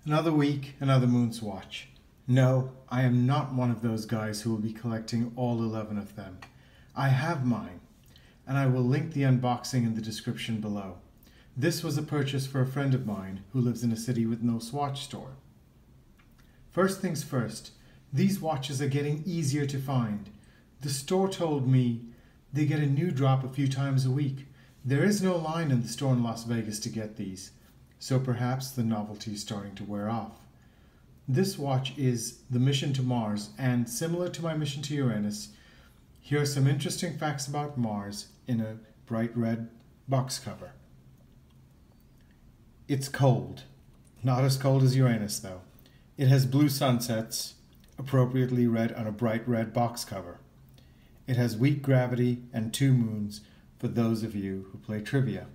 Another week, another MoonSwatch. No, I am not one of those guys who will be collecting all 11 of them. I have mine, and I will link the unboxing in the description below. This was a purchase for a friend of mine who lives in a city with no Swatch store. First things first, these watches are getting easier to find. The store told me they get a new drop a few times a week. There is no line in the store in Las Vegas to get these, so perhaps the novelty is starting to wear off. This watch is the mission to Mars, and similar to my mission to Uranus, here are some interesting facts about Mars in a bright red box cover. It's cold. Not as cold as Uranus, though. It has blue sunsets, appropriately read on a bright red box cover. It has weak gravity and 2 moons for those of you who play trivia.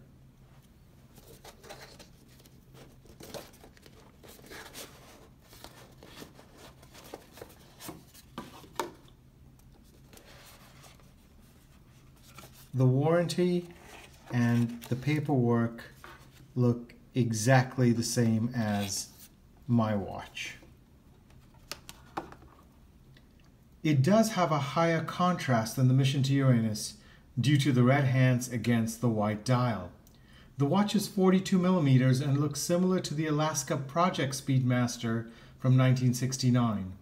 The warranty and the paperwork look exactly the same as my watch. It does have a higher contrast than the mission to Uranus due to the red hands against the white dial. The watch is 42 millimeters and looks similar to the Alaska Project Speedmaster from 1969.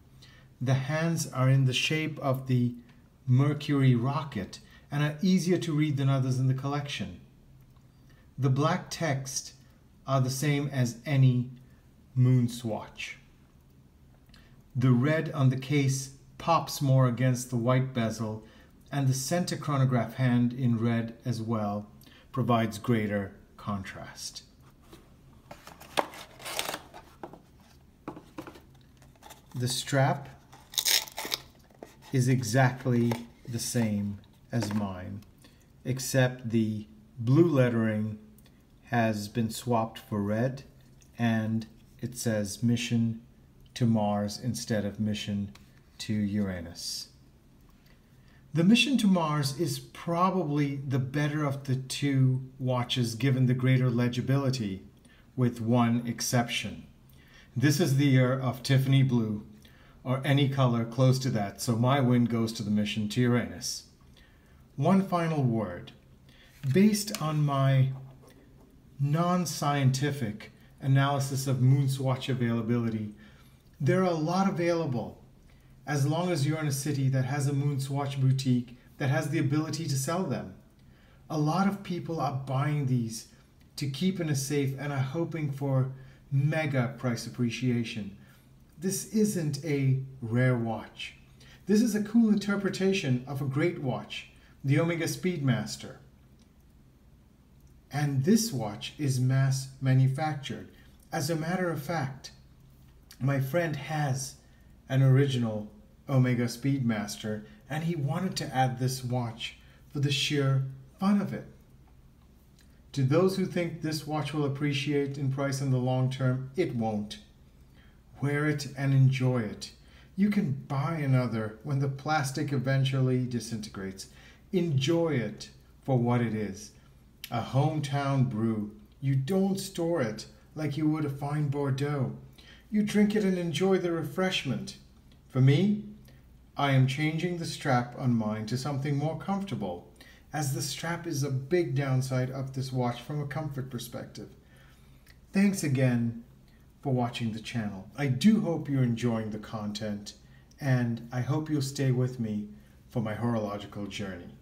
The hands are in the shape of the Mercury Rocket and are easier to read than others in the collection. The black text are the same as any MoonSwatch. The red on the case pops more against the white bezel, and the center chronograph hand in red as well provides greater contrast. The strap is exactly the same as mine, except the blue lettering has been swapped for red, and it says mission to Mars instead of mission to Uranus. The mission to Mars is probably the better of the 2 watches given the greater legibility, with one exception. This is the year of Tiffany Blue, or any color close to that, so my win goes to the mission to Uranus. One final word. Based on my non-scientific analysis of MoonSwatch availability, there are a lot available as long as you're in a city that has a MoonSwatch boutique that has the ability to sell them. A lot of people are buying these to keep in a safe and are hoping for mega price appreciation. This isn't a rare watch. This is a cool interpretation of a great watch, the Omega Speedmaster. And this watch is mass manufactured. As a matter of fact, my friend has an original Omega Speedmaster, and he wanted to add this watch for the sheer fun of it. To those who think this watch will appreciate in price in the long term, it won't. Wear it and enjoy it. You can buy another when the plastic eventually disintegrates. Enjoy it for what it is. A hometown brew. You don't store it like you would a fine Bordeaux. You drink it and enjoy the refreshment. For me, I am changing the strap on mine to something more comfortable, as the strap is a big downside of this watch from a comfort perspective. Thanks again for watching the channel. I do hope you're enjoying the content, and I hope you'll stay with me for my horological journey.